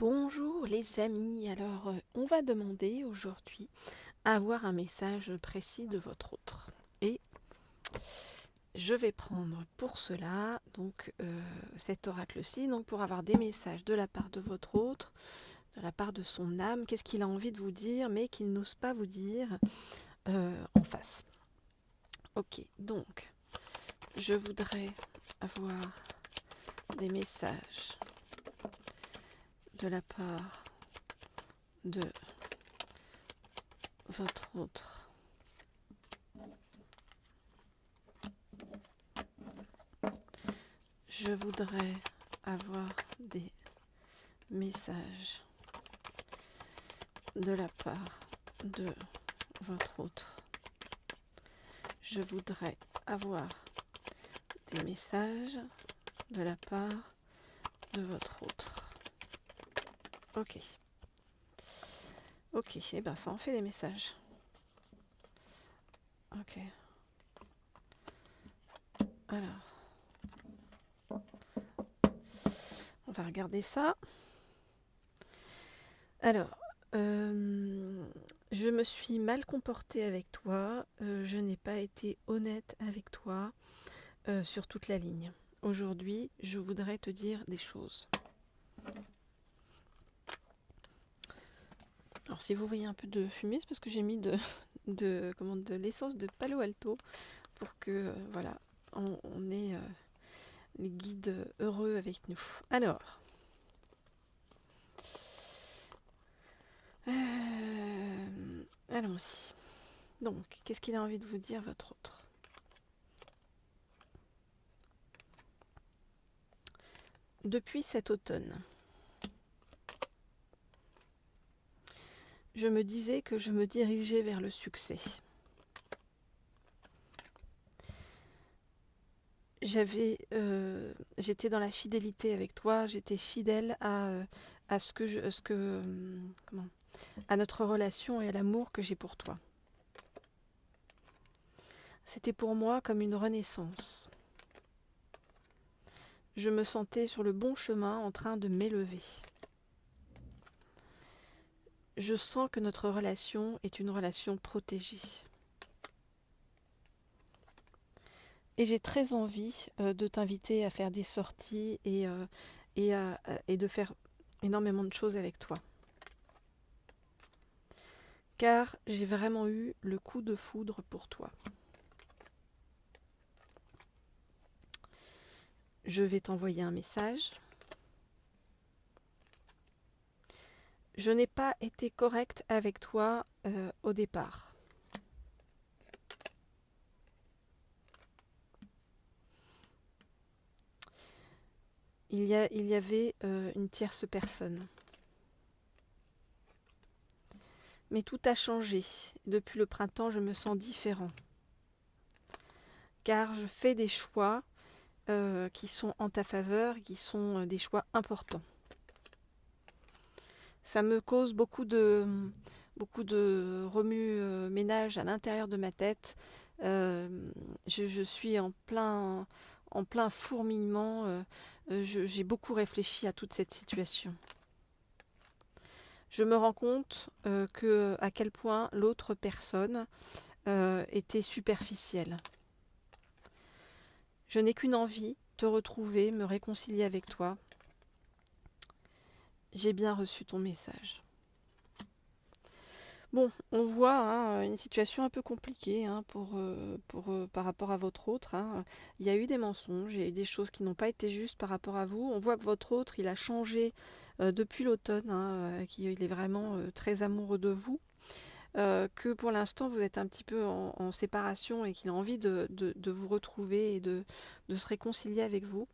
Bonjour les amis, alors on va demander aujourd'hui à avoir un message précis de votre autre. Et je vais prendre pour cela donc cet oracle-ci, donc pour avoir des messages de la part de votre autre, de la part de son âme, qu'est-ce qu'il a envie de vous dire mais qu'il n'ose pas vous dire en face. Ok, donc je voudrais avoir des messages de la part de votre autre. Je voudrais avoir des messages de la part de votre autre. Je voudrais avoir des messages de la part de votre autre. Ok. Ok, et bien ça en fait des messages. Ok. Alors, on va regarder ça. Alors, je me suis mal comportée avec toi, je n'ai pas été honnête avec toi sur toute la ligne. Aujourd'hui, je voudrais te dire des choses. Alors si vous voyez un peu de fumée, c'est parce que j'ai mis de l'essence de Palo Alto pour que voilà, on ait les guides heureux avec nous. Alors, allons-y. Donc, qu'est-ce qu'il a envie de vous dire, votre autre? Depuis cet automne, je me disais que je me dirigeais vers le succès. J'étais dans la fidélité avec toi, j'étais fidèle à à notre relation et à l'amour que j'ai pour toi. C'était pour moi comme une renaissance. Je me sentais sur le bon chemin en train de m'élever. Je sens que notre relation est une relation protégée. Et j'ai très envie de t'inviter à faire des sorties et de faire énormément de choses avec toi. Car j'ai vraiment eu le coup de foudre pour toi. Je vais t'envoyer un message. Je n'ai pas été correcte avec toi au départ. Il y avait une tierce personne. Mais tout a changé. Depuis le printemps, je me sens différent. Car je fais des choix qui sont en ta faveur, qui sont des choix importants. Ça me cause beaucoup de remue-ménage à l'intérieur de ma tête. Je suis en plein fourmillement. J'ai beaucoup réfléchi à toute cette situation. Je me rends compte à quel point l'autre personne était superficielle. Je n'ai qu'une envie, te retrouver, me réconcilier avec toi. J'ai bien reçu ton message. Bon, on voit une situation un peu compliquée par rapport à votre autre. Il y a eu des mensonges, il y a eu des choses qui n'ont pas été justes par rapport à vous. On voit que votre autre, il a changé depuis l'automne, qu'il est vraiment très amoureux de vous. Que pour l'instant vous êtes un petit peu en séparation et qu'il a envie de vous retrouver et de se réconcilier avec vous.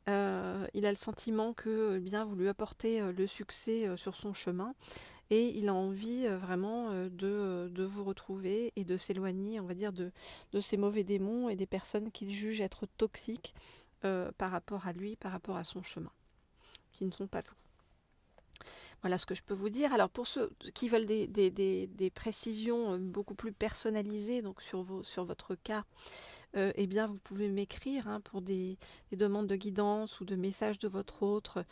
Il a le sentiment que bien vous lui apportez le succès sur son chemin et il a envie vraiment de vous retrouver et de s'éloigner, on va dire, de ces mauvais démons et des personnes qu'il juge être toxiques par rapport à lui, par rapport à son chemin, qui ne sont pas vous. Voilà ce que je peux vous dire. Alors pour ceux qui veulent des précisions beaucoup plus personnalisées donc sur votre cas, eh bien vous pouvez m'écrire pour des demandes de guidance ou de messages de votre autre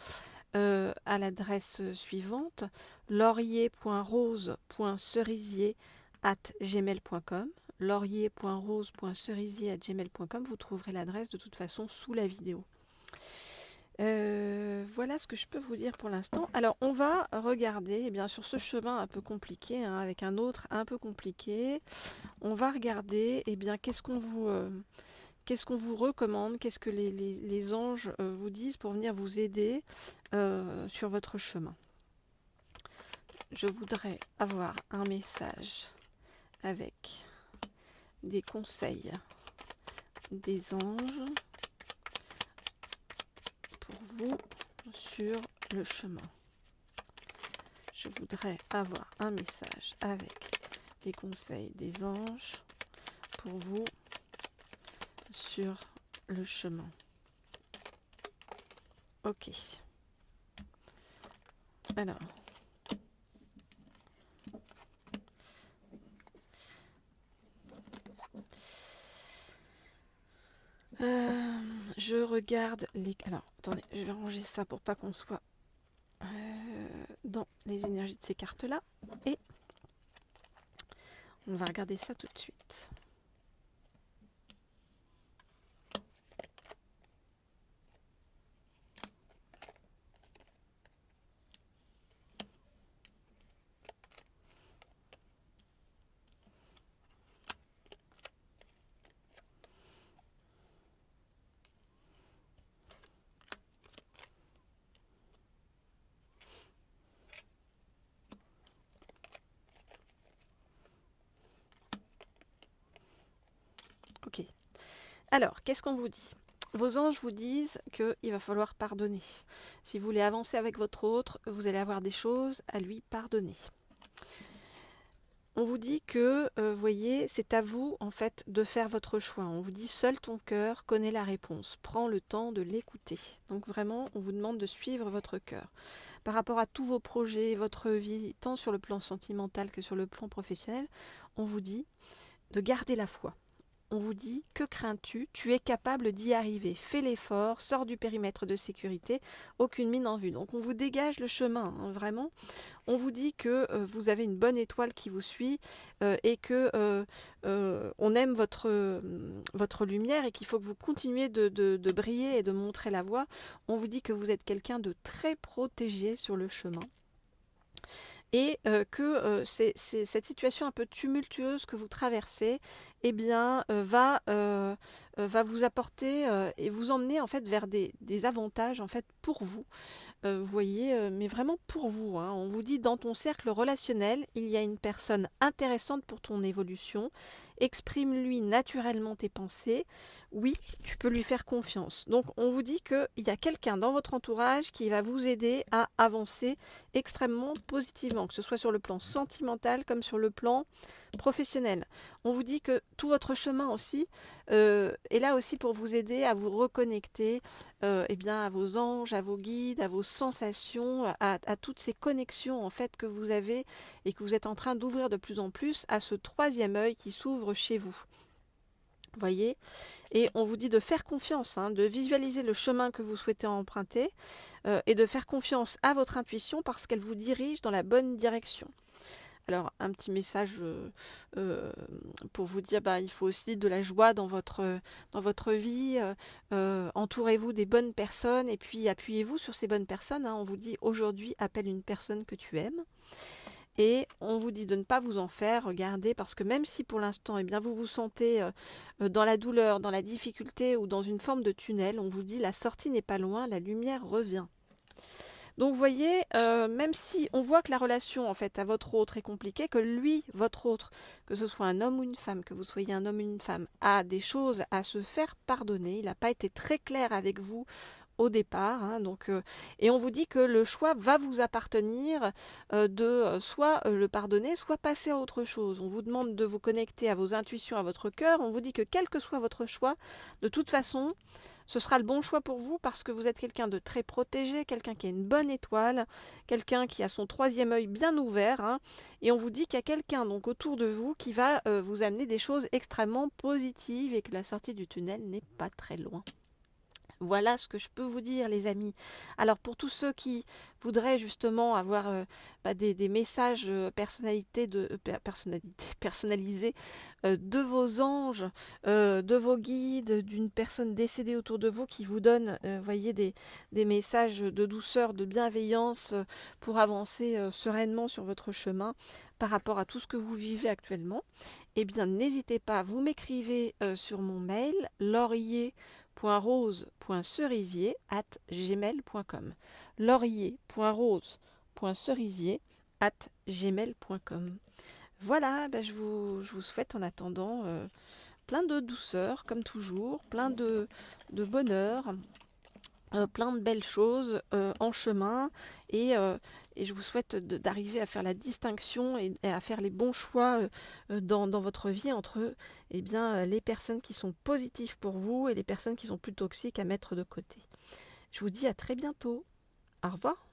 à l'adresse suivante, laurier.rose.cerisier@gmail.com. laurier.rose.cerisier@gmail.com. Vous trouverez l'adresse de toute façon sous la vidéo. Voilà ce que je peux vous dire pour l'instant. Alors on va regarder, bien sûr, ce chemin un peu compliqué, hein, avec un autre un peu compliqué. On va regarder, qu'est-ce qu'on vous recommande, qu'est-ce que les anges vous disent pour venir vous aider sur votre chemin. Je voudrais avoir un message avec des conseils des anges pour vous sur le chemin. Je voudrais avoir un message avec des conseils des anges pour vous sur le chemin. Ok. Alors. Je regarde les... Alors, attendez, je vais ranger ça pour pas qu'on soit dans les énergies de ces cartes-là. Et on va regarder ça tout de suite. Ok. Alors, qu'est-ce qu'on vous dit? Vos anges vous disent qu'il va falloir pardonner. Si vous voulez avancer avec votre autre, vous allez avoir des choses à lui pardonner. On vous dit que, voyez, c'est à vous, en fait, de faire votre choix. On vous dit, seul ton cœur connaît la réponse. Prends le temps de l'écouter. Donc vraiment, on vous demande de suivre votre cœur. Par rapport à tous vos projets, votre vie, tant sur le plan sentimental que sur le plan professionnel, on vous dit de garder la foi. On vous dit, que crains-tu? Tu es capable d'y arriver. Fais l'effort, sors du périmètre de sécurité, aucune mine en vue. Donc on vous dégage le chemin, hein, vraiment. On vous dit que vous avez une bonne étoile qui vous suit et que on aime votre lumière et qu'il faut que vous continuiez de briller et de montrer la voie. On vous dit que vous êtes quelqu'un de très protégé sur le chemin. Et que cette situation un peu tumultueuse que vous traversez, va vous apporter et vous emmener en fait vers des avantages en fait pour vous. Vous voyez, mais vraiment pour vous, hein. On vous dit dans ton cercle relationnel, il y a une personne intéressante pour ton évolution. Exprime-lui naturellement tes pensées. Oui, tu peux lui faire confiance. Donc on vous dit qu'il y a quelqu'un dans votre entourage qui va vous aider à avancer extrêmement positivement, que ce soit sur le plan sentimental comme sur le plan professionnel. On vous dit que tout votre chemin aussi est là aussi pour vous aider à vous reconnecter à vos anges, à vos guides, à vos sensations, à toutes ces connexions en fait que vous avez et que vous êtes en train d'ouvrir de plus en plus à ce troisième œil qui s'ouvre chez vous. Voyez, et on vous dit de faire confiance, hein, de visualiser le chemin que vous souhaitez emprunter et de faire confiance à votre intuition parce qu'elle vous dirige dans la bonne direction. Alors, un petit message pour vous dire, il faut aussi de la joie dans votre vie. Entourez-vous des bonnes personnes et puis appuyez-vous sur ces bonnes personnes. Hein. On vous dit aujourd'hui, appelle une personne que tu aimes. Et on vous dit de ne pas vous en faire, regardez, parce que même si pour l'instant, vous vous sentez dans la douleur, dans la difficulté ou dans une forme de tunnel, on vous dit la sortie n'est pas loin, la lumière revient. Donc vous voyez, même si on voit que la relation en fait à votre autre est compliquée, que lui, votre autre, que ce soit un homme ou une femme, que vous soyez un homme ou une femme, a des choses à se faire pardonner, il n'a pas été très clair avec vous au départ, hein, et on vous dit que le choix va vous appartenir de soit le pardonner, soit passer à autre chose. On vous demande de vous connecter à vos intuitions, à votre cœur, on vous dit que quel que soit votre choix, de toute façon, ce sera le bon choix pour vous parce que vous êtes quelqu'un de très protégé, quelqu'un qui a une bonne étoile, quelqu'un qui a son troisième œil bien ouvert, hein, et on vous dit qu'il y a quelqu'un donc autour de vous qui va vous amener des choses extrêmement positives et que la sortie du tunnel n'est pas très loin. Voilà ce que je peux vous dire, les amis. Alors, pour tous ceux qui voudraient justement avoir des messages personnalisés de vos anges, de vos guides, d'une personne décédée autour de vous qui vous donne, voyez, des messages de douceur, de bienveillance pour avancer sereinement sur votre chemin par rapport à tout ce que vous vivez actuellement, eh bien, n'hésitez pas, vous m'écrivez sur mon mail laurier.rose.cerisier@gmail.com laurier.rose.cerisier@gmail.com. Voilà, je vous souhaite en attendant plein de douceur, comme toujours, plein de bonheur, plein de belles choses en chemin et je vous souhaite d'arriver à faire la distinction et à faire les bons choix dans votre vie entre les personnes qui sont positives pour vous et les personnes qui sont plus toxiques à mettre de côté. Je vous dis à très bientôt. Au revoir.